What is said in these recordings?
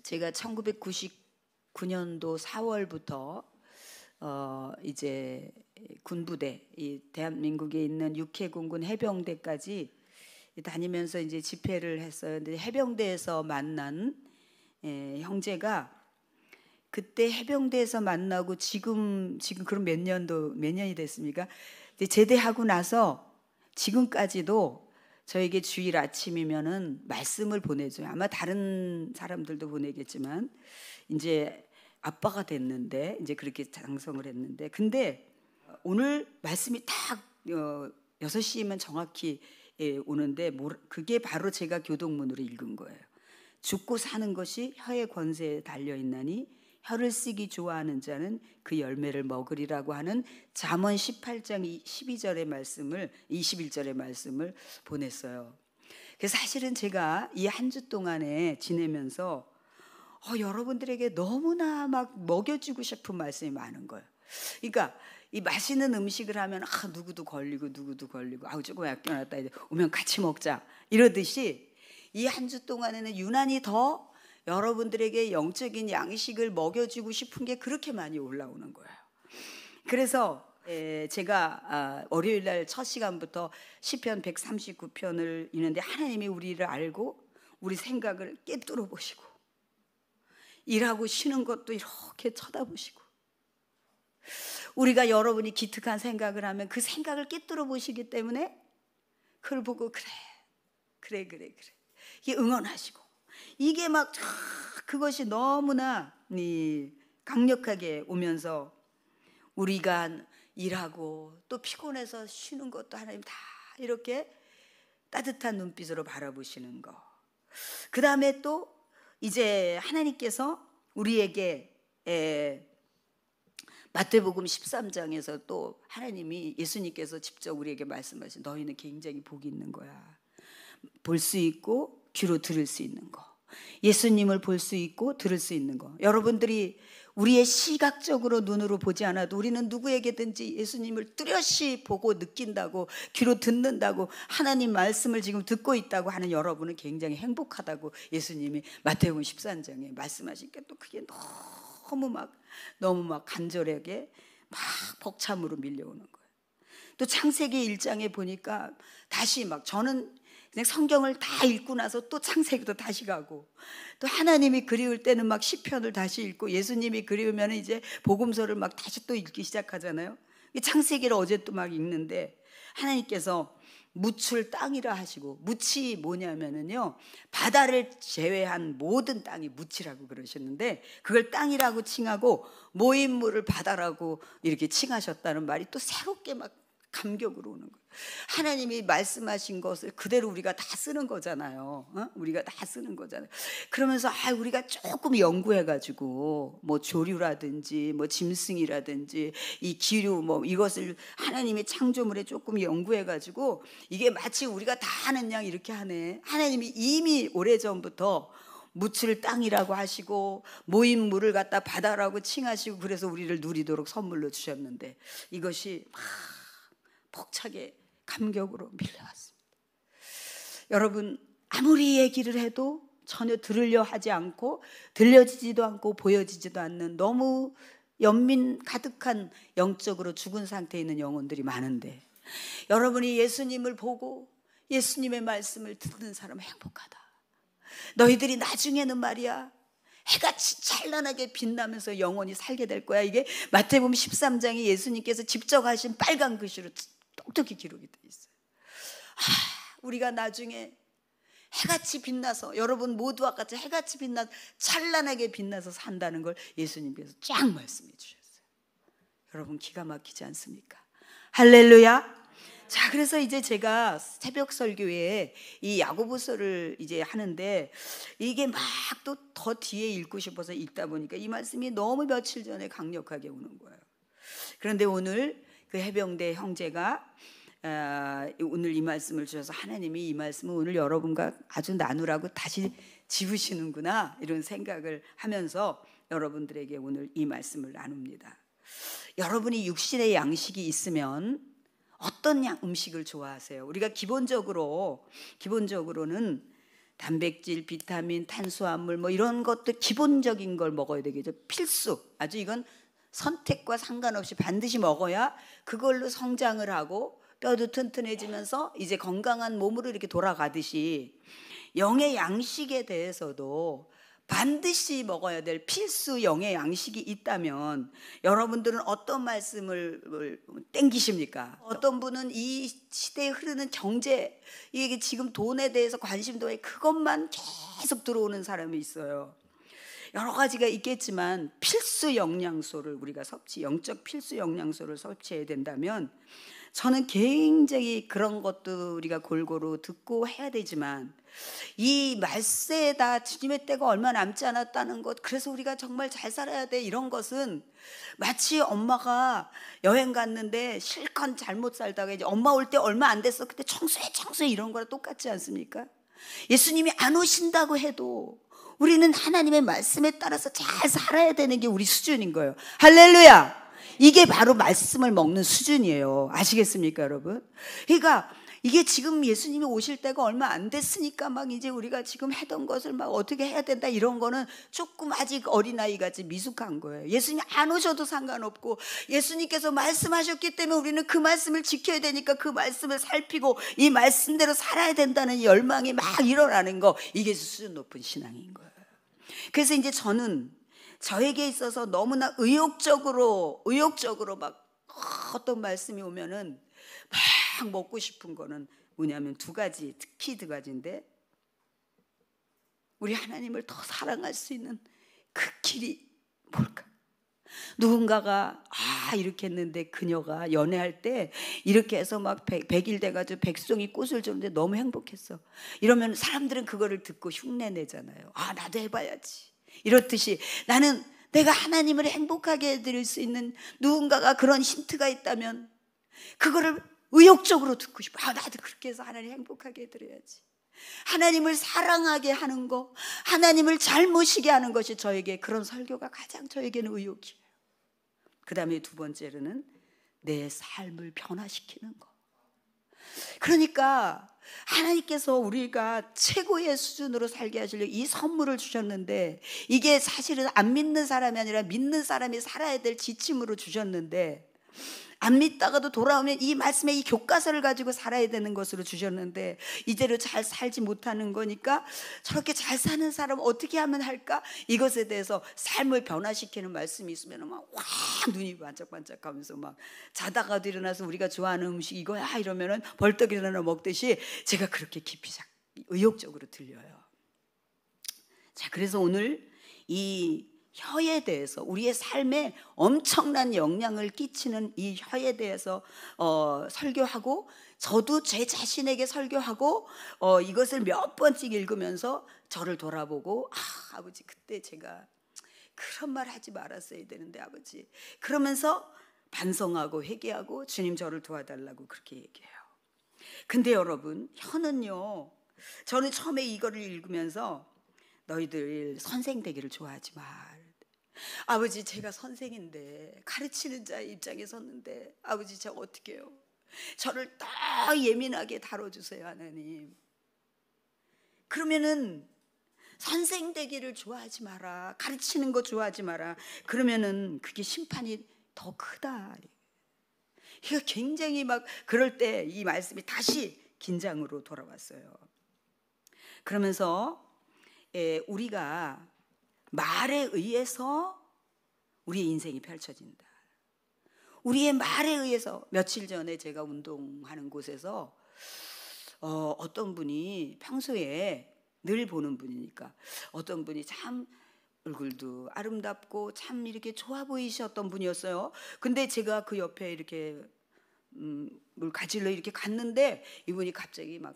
제가 1999년도 4월부터 이제 군부대, 이 대한민국에 있는 육해공군 해병대까지 다니면서 이제 집회를 했어요. 근데 해병대에서 만난 형제가 그때 해병대에서 만나고 지금 그럼 몇 년이 됐습니까? 이제 제대하고 나서 지금까지도 저에게 주일 아침이면은 말씀을 보내줘요. 아마 다른 사람들도 보내겠지만 이제 아빠가 됐는데 이제 그렇게 장성을 했는데, 근데 오늘 말씀이 딱 6시면 정확히 오는데 그게 바로 제가 교동문으로 읽은 거예요. 죽고 사는 것이 혀의 권세에 달려있나니 혀를 쓰기 좋아하는 자는 그 열매를 먹으리라고 하는 잠언 18장 12절의 말씀을 21절의 말씀을 보냈어요. 그래서 사실은 제가 이 한 주 동안에 지내면서 여러분들에게 너무나 막 먹여주고 싶은 말씀이 많은 거예요. 그러니까 이 맛있는 음식을 하면 누구도 걸리고 조금 아껴놨다 이제 오면 같이 먹자 이러듯이 이 한 주 동안에는 유난히 더 여러분들에게 영적인 양식을 먹여주고 싶은 게 그렇게 많이 올라오는 거예요. 그래서 제가 월요일 날 첫 시간부터 시편 139편을 읽는데 하나님이 우리를 알고 우리 생각을 꿰뚫어 보시고 일하고 쉬는 것도 이렇게 쳐다보시고 우리가 여러분이 기특한 생각을 하면 그 생각을 꿰뚫어 보시기 때문에 그걸 보고 그래 이게 응원하시고 이게 막 그것이 너무나 강력하게 오면서 우리가 일하고 또 피곤해서 쉬는 것도 하나님 다 이렇게 따뜻한 눈빛으로 바라보시는 거. 그 다음에 또 이제 하나님께서 우리에게 마태복음 13장에서 또 하나님이 예수님께서 직접 우리에게 말씀하신 너희는 굉장히 복이 있는 거야. 볼 수 있고 귀로 들을 수 있는 거. 예수님을 볼 수 있고 들을 수 있는 거. 여러분들이 우리의 시각적으로 눈으로 보지 않아도 우리는 누구에게든지 예수님을 뚜렷이 보고 느낀다고 귀로 듣는다고 하나님 말씀을 지금 듣고 있다고 하는 여러분은 굉장히 행복하다고 예수님이 마태복음 13장에 말씀하시니까 또 그게 너무 막 간절하게 막 벅참으로 밀려오는 거예요. 또 창세기 1장에 보니까 다시 막 저는 그냥 성경을 다 읽고 나서 또 창세기도 다시 가고 또 하나님이 그리울 때는 막 시편을 다시 읽고 예수님이 그리우면 이제 복음서를 막 다시 또 읽기 시작하잖아요. 창세기를 어제 또 막 읽는데 하나님께서 묻을 땅이라 하시고 묻이 뭐냐면은요 바다를 제외한 모든 땅이 묻이라고 그러셨는데 그걸 땅이라고 칭하고 모인물을 바다라고 이렇게 칭하셨다는 말이 또 새롭게 막 감격으로 오는 거예요. 하나님이 말씀하신 것을 그대로 우리가 다 쓰는 거잖아요. 우리가 다 쓰는 거잖아요. 그러면서 우리가 조금 연구해가지고 뭐 조류라든지 뭐 짐승이라든지 이 기류 뭐 이것을 하나님의 창조물에 조금 연구해가지고 이게 마치 우리가 다 하는 양 이렇게 하네. 하나님이 이미 오래전부터 묻을 땅이라고 하시고 모인 물을 갖다 바다라고 칭하시고 그래서 우리를 누리도록 선물로 주셨는데 이것이 막 벅차게 감격으로 밀려왔습니다. 여러분 아무리 얘기를 해도 전혀 들으려 하지 않고 들려지지도 않고 보여지지도 않는 너무 연민 가득한 영적으로 죽은 상태에 있는 영혼들이 많은데 여러분이 예수님을 보고 예수님의 말씀을 듣는 사람은 행복하다. 너희들이 나중에는 말이야 해같이 찬란하게 빛나면서 영원히 살게 될 거야. 이게 마태복음 13장에 예수님께서 직접 하신 빨간 글씨로 똑똑히 기록이 되어 있어요. 우리가 나중에 해같이 빛나서 여러분 모두와 같이 해같이 빛나 찬란하게 빛나서 산다는 걸 예수님께서 쫙 말씀해 주셨어요. 여러분 기가 막히지 않습니까? 할렐루야. 자, 그래서 이제 제가 새벽 설교에 이 야고보서를 이제 하는데 이게 막 또 더 뒤에 읽고 싶어서 읽다 보니까 이 말씀이 너무 며칠 전에 강력하게 오는 거예요. 그런데 오늘 그 해병대 형제가 오늘 이 말씀을 주셔서 하나님이 이 말씀을 오늘 여러분과 아주 나누라고 다시 집으시는구나 이런 생각을 하면서 여러분들에게 오늘 이 말씀을 나눕니다. 여러분이 육신의 양식이 있으면 어떤 음식을 좋아하세요? 우리가 기본적으로는 단백질, 비타민, 탄수화물 뭐 이런 것들 기본적인 걸 먹어야 되겠죠. 필수. 아주 이건 선택과 상관없이 반드시 먹어야 그걸로 성장을 하고 뼈도 튼튼해지면서 이제 건강한 몸으로 이렇게 돌아가듯이 영의 양식에 대해서도 반드시 먹어야 될 필수 영의 양식이 있다면 여러분들은 어떤 말씀을 땡기십니까? 어떤 분은 이 시대에 흐르는 경제, 이게 지금 돈에 대해서 관심도 해 그것만 계속 들어오는 사람이 있어요. 여러 가지가 있겠지만 필수 영양소를 우리가 영적 필수 영양소를 섭취해야 된다면 저는 굉장히 그런 것도 우리가 골고루 듣고 해야 되지만 이 말세다 주님의 때가 얼마 남지 않았다는 것, 그래서 우리가 정말 잘 살아야 돼, 이런 것은 마치 엄마가 여행 갔는데 실컷 잘못 살다가 이제 엄마 올 때 얼마 안 됐어, 그때 청소해 이런 거랑 똑같지 않습니까? 예수님이 안 오신다고 해도 우리는 하나님의 말씀에 따라서 잘 살아야 되는 게 우리 수준인 거예요. 할렐루야. 이게 바로 말씀을 먹는 수준이에요. 아시겠습니까, 여러분? 그러니까 이게 지금 예수님이 오실 때가 얼마 안 됐으니까 막 이제 우리가 지금 하던 것을 막 어떻게 해야 된다 이런 거는 조금 아직 어린아이같이 미숙한 거예요. 예수님 안 오셔도 상관없고 예수님께서 말씀하셨기 때문에 우리는 그 말씀을 지켜야 되니까 그 말씀을 살피고 이 말씀대로 살아야 된다는 열망이 막 일어나는 거, 이게 수준 높은 신앙인 거예요. 그래서 이제 저는 저에게 있어서 너무나 의욕적으로 막 어떤 말씀이 오면은 막 먹고 싶은 거는 뭐냐면 특히 두 가지인데, 우리 하나님을 더 사랑할 수 있는 그 길이 뭘까? 누군가가 이렇게 했는데 그녀가 연애할 때 이렇게 해서 막 100일 돼가지고 백송이 꽃을 줬는데 너무 행복했어. 이러면 사람들은 그거를 듣고 흉내 내잖아요. 나도 해봐야지. 이렇듯이 나는 내가 하나님을 행복하게 해드릴 수 있는 누군가가 그런 힌트가 있다면 그거를 의욕적으로 듣고 싶어. 나도 그렇게 해서 하나님 행복하게 해드려야지. 하나님을 사랑하게 하는 거, 하나님을 잘 모시게 하는 것이 저에게, 그런 설교가 가장 저에게는 의욕이에요. 그 다음에 두 번째로는 내 삶을 변화시키는 거. 그러니까 하나님께서 우리가 최고의 수준으로 살게 하시려고 이 선물을 주셨는데, 이게 사실은 안 믿는 사람이 아니라 믿는 사람이 살아야 될 지침으로 주셨는데, 안 믿다가도 돌아오면 이 말씀의 이 교과서를 가지고 살아야 되는 것으로 주셨는데 이대로 잘 살지 못하는 거니까 저렇게 잘 사는 사람 어떻게 하면 할까? 이것에 대해서 삶을 변화시키는 말씀이 있으면 막 확 눈이 반짝반짝하면서 막 자다가도 일어나서 우리가 좋아하는 음식 이거야 이러면은 벌떡 일어나 먹듯이 제가 그렇게 깊이 의욕적으로 들려요. 자, 그래서 오늘 이 혀에 대해서, 우리의 삶에 엄청난 영향을 끼치는 이 혀에 대해서 설교하고, 저도 제 자신에게 설교하고 이것을 몇 번씩 읽으면서 저를 돌아보고 아버지 그때 제가 그런 말 하지 말았어야 되는데 아버지, 그러면서 반성하고 회개하고 주님 저를 도와달라고 그렇게 얘기해요. 근데 여러분, 혀는요, 저는 처음에 이거를 읽으면서 너희들 선생 되기를 좋아하지 마. 아버지 제가 선생인데 가르치는 자의 입장에 섰는데 아버지 제가 어떻게 해요? 저를 더 예민하게 다뤄주세요 하나님. 그러면은 선생 되기를 좋아하지 마라, 가르치는 거 좋아하지 마라. 그러면은 그게 심판이 더 크다. 이거 굉장히 막 그럴 때 이 말씀이 다시 긴장으로 돌아왔어요. 그러면서 우리가 말에 의해서 우리의 인생이 펼쳐진다. 우리의 말에 의해서, 며칠 전에 제가 운동하는 곳에서 어떤 분이, 평소에 늘 보는 분이니까 어떤 분이 참 얼굴도 아름답고 참 이렇게 좋아 보이셨던 분이었어요. 근데 제가 그 옆에 이렇게 물 가지러 이렇게 갔는데 이분이 갑자기 막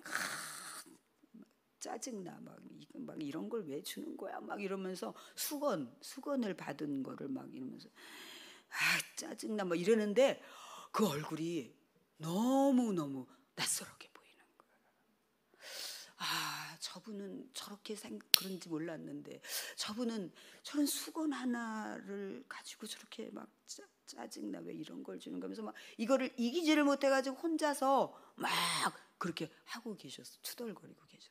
짜증나, 막 이런 걸 왜 주는 거야 막 이러면서 수건을 받은 거를 막 이러면서 짜증나 막 이러는데 그 얼굴이 너무너무 낯설게 보이는 거예요. 저분은 저렇게 그런지 몰랐는데 저분은 저런 수건 하나를 가지고 저렇게 막 짜증나 왜 이런 걸 주는 거면서 막 이거를 이기지를 못해가지고 혼자서 막 그렇게 하고 계셨어. 투덜거리고 계셨어.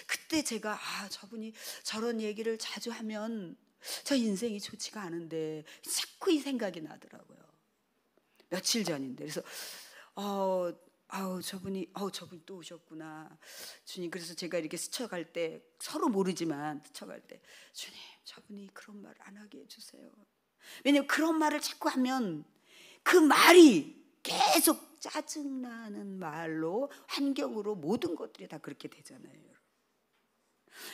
그때 제가 저분이 저런 얘기를 자주 하면 저 인생이 좋지가 않은데 자꾸 이 생각이 나더라고요. 며칠 전인데. 그래서 저분이 또 오셨구나. 주님, 그래서 제가 이렇게 스쳐갈 때, 서로 모르지만 스쳐갈 때, 주님, 저분이 그런 말 안 하게 해주세요. 왜냐면 그런 말을 자꾸 하면 그 말이 계속 짜증나는 말로, 환경으로 모든 것들이 다 그렇게 되잖아요.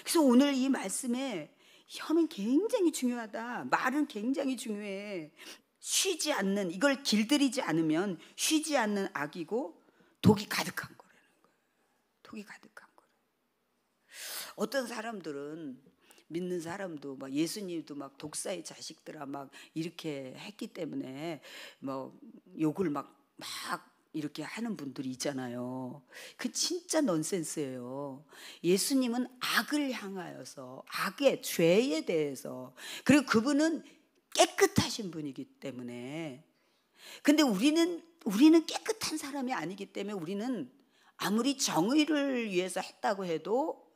그래서 오늘 이 말씀에 혀는 굉장히 중요하다. 말은 굉장히 중요해. 쉬지 않는, 이걸 길들이지 않으면 쉬지 않는 악이고 독이 가득한 거라는 거예요. 독이 가득한 거예요. 어떤 사람들은, 믿는 사람도 막 예수님도 막 독사의 자식들아 막 이렇게 했기 때문에 뭐 욕을 막 이렇게 하는 분들이 있잖아요. 그 진짜 넌센스예요. 예수님은 악을 향하여서, 악의 죄에 대해서, 그리고 그분은 깨끗하신 분이기 때문에. 근데 우리는 깨끗한 사람이 아니기 때문에 우리는 아무리 정의를 위해서 했다고 해도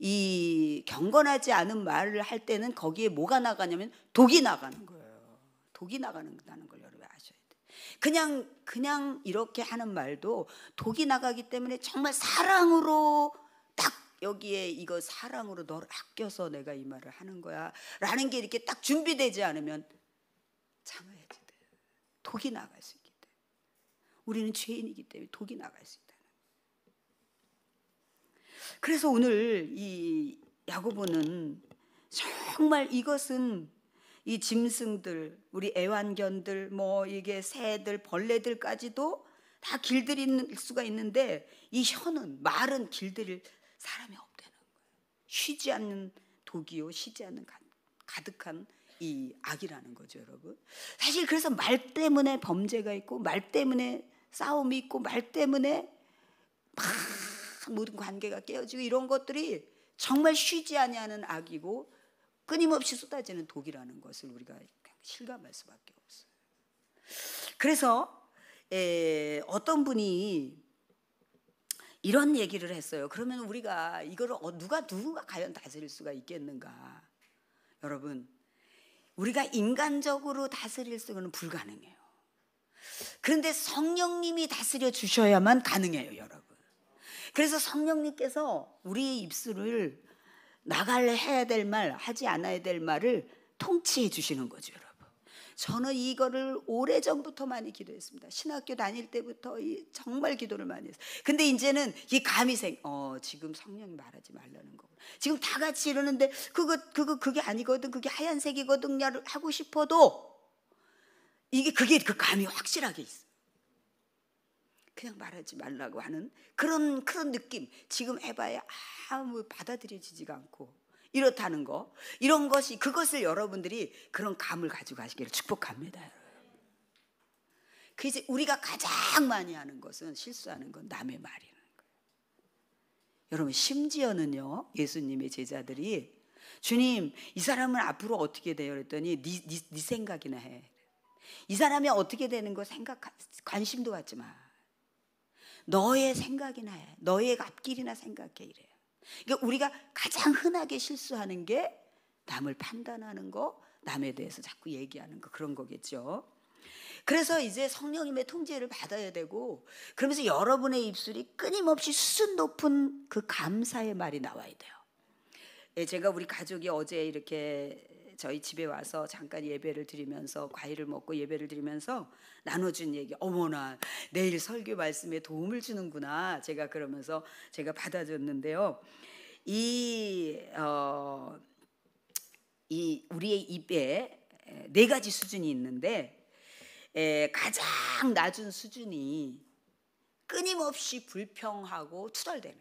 이 경건하지 않은 말을 할 때는 거기에 뭐가 나가냐면 독이 나가는 거예요. 독이 나가는다는 걸 여러분 아셔야 돼요. 그냥 이렇게 하는 말도 독이 나가기 때문에 정말 사랑으로 딱 여기에 이거 사랑으로 너를 아껴서 내가 이 말을 하는 거야 라는 게 이렇게 딱 준비되지 않으면 참아야지 돼. 독이 나갈 수 있기 때문에. 우리는 죄인이기 때문에 독이 나갈 수 있다는. 그래서 오늘 이 야고보는 정말 이것은 이 짐승들, 우리 애완견들, 뭐 이게 새들, 벌레들까지도 다 길들일 수가 있는데 이 혀는, 말은 길들일 사람이 없다는 거예요. 쉬지 않는 독이요, 쉬지 않는 가득한 이 악이라는 거죠, 여러분. 사실 그래서 말 때문에 범죄가 있고, 말 때문에 싸움이 있고, 말 때문에 막 모든 관계가 깨어지고 이런 것들이 정말 쉬지 아니하는 악이고 끊임없이 쏟아지는 독이라는 것을 우리가 실감할 수밖에 없어요. 그래서 어떤 분이 이런 얘기를 했어요. 그러면 우리가 이거를 누가 과연 다스릴 수가 있겠는가? 여러분, 우리가 인간적으로 다스릴 수는 불가능해요. 그런데 성령님이 다스려 주셔야만 가능해요, 여러분. 그래서 성령님께서 우리의 입술을 해야 될 말, 하지 않아야 될 말을 통치해 주시는 거죠, 여러분. 저는 이거를 오래전부터 많이 기도했습니다. 신학교 다닐 때부터 정말 기도를 많이 했어요. 근데 이제는 이 감이 지금 성령이 말하지 말라는 거고. 지금 다 같이 이러는데 그게 아니거든. 그게 하얀색이거든. 하고 싶어도 그게 그 감이 확실하게 있어. 그냥 말하지 말라고 하는 그런 느낌. 지금 해봐야 아무 받아들여지지가 않고 이렇다는 거. 이런 것이, 그것을 여러분들이 그런 감을 가지고 가시기를 축복합니다. 그래서 우리가 가장 많이 하는 것은, 실수하는 건 남의 말이라는 거예요. 여러분, 심지어는요, 예수님의 제자들이 주님, 이 사람은 앞으로 어떻게 돼요? 그랬더니 네 생각이나 해. 이 사람이 어떻게 되는 거 관심도 갖지 마. 너의 생각이나 해. 너의 앞길이나 생각해. 이래요. 그러니까 우리가 가장 흔하게 실수하는 게 남을 판단하는 거, 남에 대해서 자꾸 얘기하는 거, 그런 거겠죠. 그래서 이제 성령님의 통제를 받아야 되고, 그러면서 여러분의 입술이 끊임없이 수준 높은 그 감사의 말이 나와야 돼요. 제가 우리 가족이 어제 이렇게 저희 집에 와서 잠깐 예배를 드리면서, 과일을 먹고 예배를 드리면서 나눠준 얘기, 어머나 내일 설교 말씀에 도움을 주는구나, 제가 그러면서 제가 받아줬는데요. 이 우리의 입에 4가지 수준이 있는데, 가장 낮은 수준이 끊임없이 불평하고 투덜대는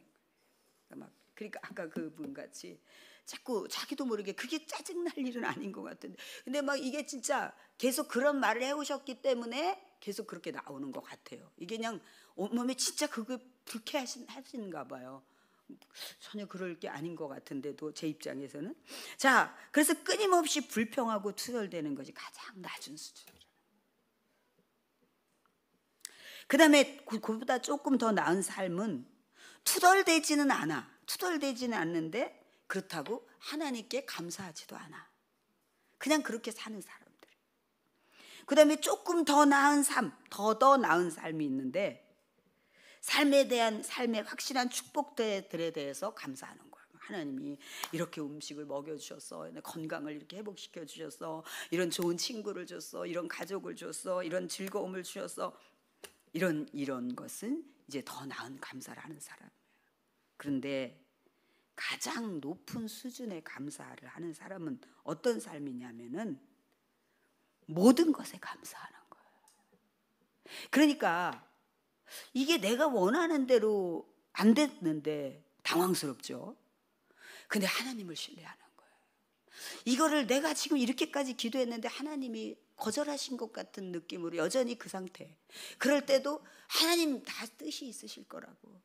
거예요. 그러니까 아까 그분 같이 자꾸 자기도 모르게 그게 짜증날 일은 아닌 것 같은데, 근데 막 이게 진짜 계속 그런 말을 해오셨기 때문에 계속 그렇게 나오는 것 같아요. 이게 그냥 온몸에 진짜 그게 불쾌하신가 봐요. 전혀 그럴 게 아닌 것 같은데도 제 입장에서는. 자, 그래서 끊임없이 불평하고 투덜대는 것이 가장 낮은 수준이에요. 그 다음에 그보다 조금 더 나은 삶은 투덜대지는 않아. 투덜대지는 않는데 그렇다고 하나님께 감사하지도 않아. 그냥 그렇게 사는 사람들. 그 다음에 조금 더 나은 삶, 더 나은 삶이 있는데 삶에 대한 삶의 확실한 축복들에 대해서 감사하는 거예요. 하나님이 이렇게 음식을 먹여주셨어, 건강을 이렇게 회복시켜 주셨어, 이런 좋은 친구를 줬어, 이런 가족을 줬어, 이런 즐거움을 주셨어. 이런 것은 이제 더 나은 감사를 하는 사람이에요. 그런데 가장 높은 수준의 감사를 하는 사람은 어떤 삶이냐면은 모든 것에 감사하는 거예요. 그러니까 이게 내가 원하는 대로 안 됐는데 당황스럽죠. 근데 하나님을 신뢰하는 거예요. 이거를 내가 지금 이렇게까지 기도했는데 하나님이 거절하신 것 같은 느낌으로 여전히 그 상태. 그럴 때도 하나님 다 뜻이 있으실 거라고.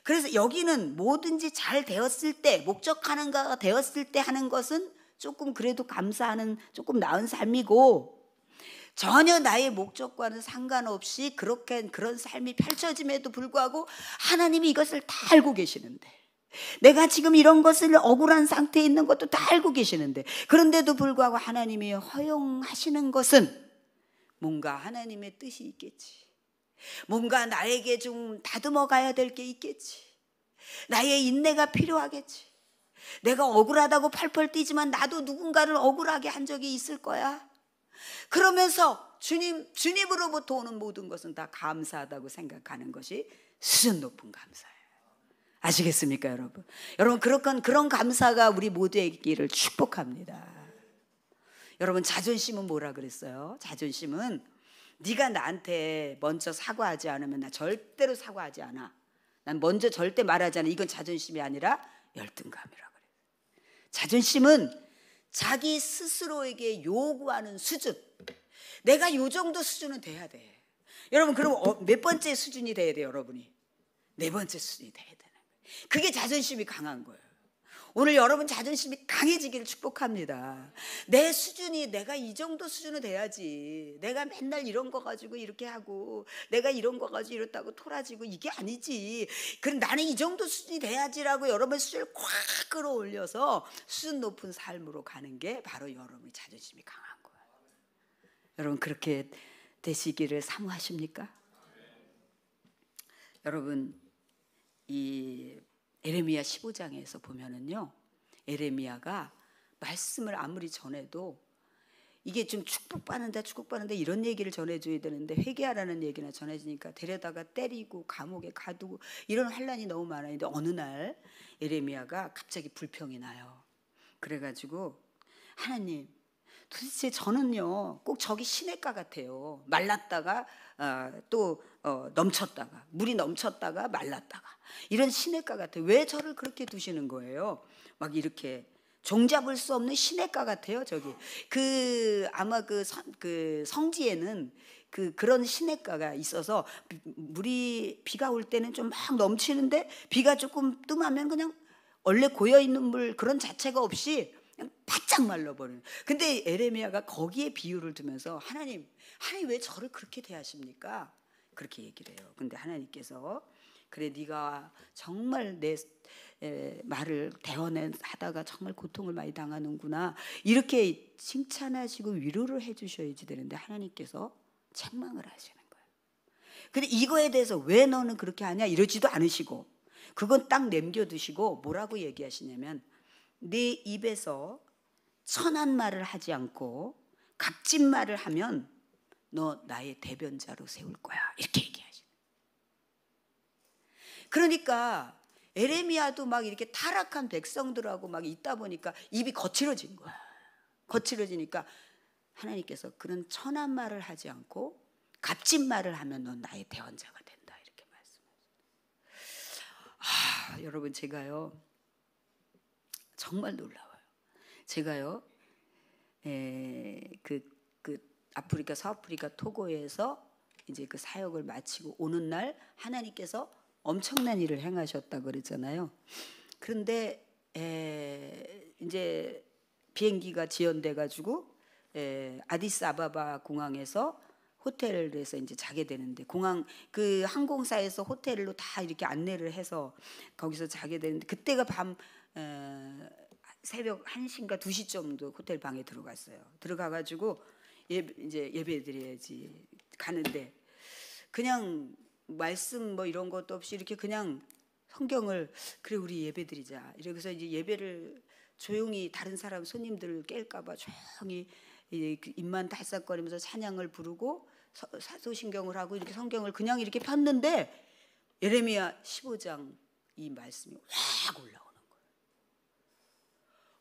그래서 여기는 뭐든지 잘 되었을 때, 목적하는 바가 되었을 때 하는 것은 조금 그래도 감사하는 조금 나은 삶이고, 전혀 나의 목적과는 상관없이 그런 삶이 펼쳐짐에도 불구하고 하나님이 이것을 다 알고 계시는데, 내가 지금 이런 것을 억울한 상태에 있는 것도 다 알고 계시는데, 그런데도 불구하고 하나님이 허용하시는 것은 뭔가 하나님의 뜻이 있겠지. 뭔가 나에게 좀 다듬어 가야 될 게 있겠지. 나의 인내가 필요하겠지. 내가 억울하다고 펄펄 뛰지만 나도 누군가를 억울하게 한 적이 있을 거야. 그러면서 주님으로부터 오는 모든 것은 다 감사하다고 생각하는 것이 수준 높은 감사예요. 아시겠습니까, 여러분? 여러분, 그런 감사가 우리 모두의 길을 축복합니다. 여러분, 자존심은 뭐라 그랬어요? 자존심은 네가 나한테 먼저 사과하지 않으면 나 절대로 사과하지 않아. 난 먼저 절대 말하지 않아. 이건 자존심이 아니라 열등감이라 그래요. 자존심은 자기 스스로에게 요구하는 수준. 내가 요 정도 수준은 돼야 돼. 여러분, 그럼 몇 번째 수준이 돼야 돼요, 여러분이? 네 번째 수준이 돼야 되는 거예요. 그게 자존심이 강한 거예요. 오늘 여러분 자존심이 강해지기를 축복합니다. 내 수준이 내가 이 정도 수준은 돼야지. 내가 맨날 이런 거 가지고 이렇게 하고 내가 이런 거 가지고 이렇다고 토라지고 이게 아니지. 그럼 나는 이 정도 수준이 돼야지라고 여러분의 수준을 콱 끌어올려서 수준 높은 삶으로 가는 게 바로 여러분의 자존심이 강한 거예요. 여러분 그렇게 되시기를 사모하십니까? 여러분 이 에레미야 15장에서 보면은요, 에레미야가 말씀을 아무리 전해도 이게 좀 축복받는다 이런 얘기를 전해줘야 되는데 회개하라는 얘기나 전해지니까 데려다가 때리고 감옥에 가두고 이런 환란이 너무 많아요. 근데 어느 날 에레미야가 갑자기 불평이 나요. 그래가지고 하나님, 도대체 저는요 꼭 저기 시냇가 같아요. 말랐다가 또 넘쳤다가 물이 넘쳤다가 말랐다가 이런 시냇가 같아요. 왜 저를 그렇게 두시는 거예요? 막 이렇게 종잡을 수 없는 시냇가 같아요. 저기 아마 그 성지에는 그런 시냇가가 있어서 물이 비가 올 때는 좀 막 넘치는데 비가 조금 뜸하면 그냥 원래 고여 있는 물 그런 자체가 없이 그냥 바짝 말라버려요. 근데 에레미야가 거기에 비유를 두면서 하나님 왜 저를 그렇게 대하십니까? 그렇게 얘기를 해요. 근데 하나님께서 그래 네가 정말 내 말을 대언하다가 정말 고통을 많이 당하는구나 이렇게 칭찬하시고 위로를 해주셔야지 되는데 하나님께서 책망을 하시는 거예요. 근데 이거에 대해서 왜 너는 그렇게 하냐 이러지도 않으시고 그건 딱 남겨두시고 뭐라고 얘기하시냐면 네 입에서 선한 말을 하지 않고 값진 말을 하면 너 나의 대변자로 세울 거야 이렇게 얘기하시는. 그러니까 에레미야도 막 이렇게 타락한 백성들하고 막 있다 보니까 입이 거칠어진 거야. 거칠어지니까 하나님께서 그런 천한 말을 하지 않고 값진 말을 하면 넌 나의 대언자가 된다 이렇게 말씀하셨어요. 여러분 제가요 정말 놀라워요. 제가요 아프리카 서아프리카 토고에서 이제 그 사역을 마치고 오는 날 하나님께서 엄청난 일을 행하셨다 그랬잖아요. 그런데 이제 비행기가 지연돼 가지고 아디스아바바 공항에서 호텔에서 이제 자게 되는데, 공항 그 항공사에서 호텔로 다 이렇게 안내를 해서 거기서 자게 되는데, 그때가 밤 새벽 1시인가 2시 정도 호텔 방에 들어갔어요. 들어가가지고 이제 예배 드려야지 가는데, 그냥 말씀 뭐 이런 것도 없이 이렇게 그냥 성경을, 그래 우리 예배 드리자 이러고서 이제 예배를 조용히, 다른 사람 손님들 깰까봐 조용히 입만 달싹거리면서 찬양을 부르고 사도신경을 하고 이렇게 성경을 그냥 이렇게 폈는데, 예레미야 15장 이 말씀이 확 올라오는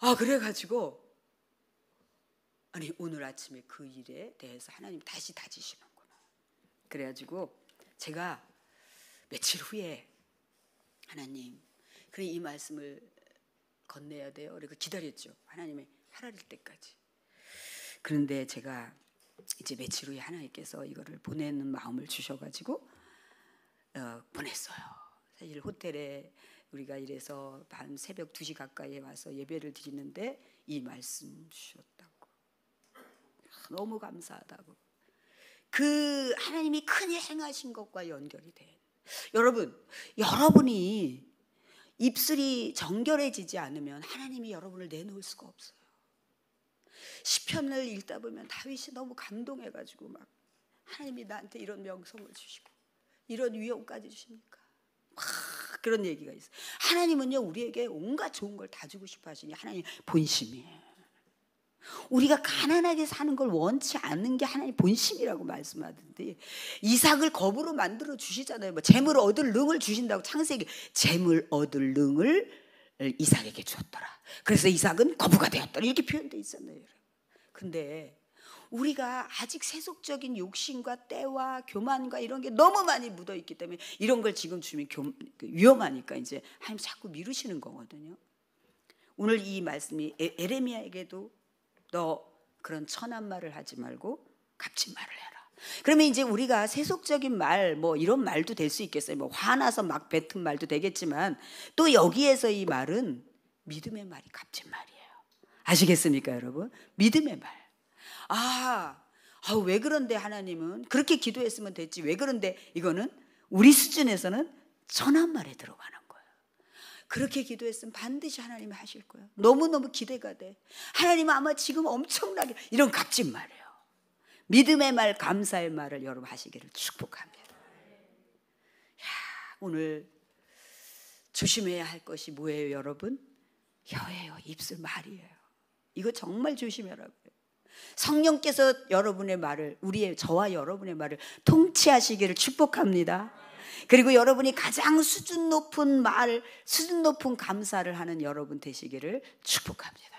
거예요. 그래가지고 아니 오늘 아침에 그 일에 대해서 하나님 다시 다지시는구나. 그래가지고 제가 며칠 후에 하나님, 그래 이 말씀을 건네야 돼요. 그리고 기다렸죠. 하나님의 하라릴 때까지. 그런데 제가 이제 며칠 후에 하나님께서 이거를 보내는 마음을 주셔가지고 보냈어요. 사실 호텔에 우리가 이래서 밤 새벽 2시 가까이에 와서 예배를 드리는데 이 말씀 주셨다고, 너무 감사하다고, 그 하나님이 큰일 행하신 것과 연결이 돼. 여러분이 입술이 정결해지지 않으면 하나님이 여러분을 내놓을 수가 없어요. 시편을 읽다 보면 다윗이 너무 감동해가지고 막, 하나님이 나한테 이런 명성을 주시고 이런 위엄까지 주십니까? 막 그런 얘기가 있어요. 하나님은요 우리에게 온갖 좋은 걸 다 주고 싶어 하시니 하나님 본심이에요. 우리가 가난하게 사는 걸 원치 않는 게 하나님 본심이라고 말씀하던데, 이삭을 거부로 만들어 주시잖아요. 뭐 재물 얻을 능을 주신다고, 창세기 재물 얻을 능을 이삭에게 주었더라. 그래서 이삭은 거부가 되었더라 이렇게 표현되어 있었네요. 근데 우리가 아직 세속적인 욕심과 때와 교만과 이런 게 너무 많이 묻어 있기 때문에 이런 걸 지금 주면 위험하니까 이제 하나님 자꾸 미루시는 거거든요. 오늘 이 말씀이 에레미야에게도 너 그런 천한 말을 하지 말고 값진 말을 해라. 그러면 이제 우리가 세속적인 말 뭐 이런 말도 될 수 있겠어요. 뭐 화나서 막 뱉은 말도 되겠지만, 또 여기에서 이 말은 믿음의 말이 값진 말이에요. 아시겠습니까 여러분? 믿음의 말. 왜 그런데 하나님은 그렇게 기도했으면 됐지, 왜 그런데, 이거는 우리 수준에서는 천한 말에 들어가는 거예요. 그렇게 기도했으면 반드시 하나님이 하실 거예요. 너무너무 기대가 돼. 하나님은 아마 지금 엄청나게 이런 값진 말이에요. 믿음의 말, 감사의 말을 여러분 하시기를 축복합니다. 오늘 조심해야 할 것이 뭐예요 여러분? 혀예요. 입술, 말이에요. 이거 정말 조심하라고요. 성령께서 여러분의 말을, 저와 여러분의 말을 통치하시기를 축복합니다. 그리고 여러분이 가장 수준 높은 말, 수준 높은 감사를 하는 여러분 되시기를 축복합니다.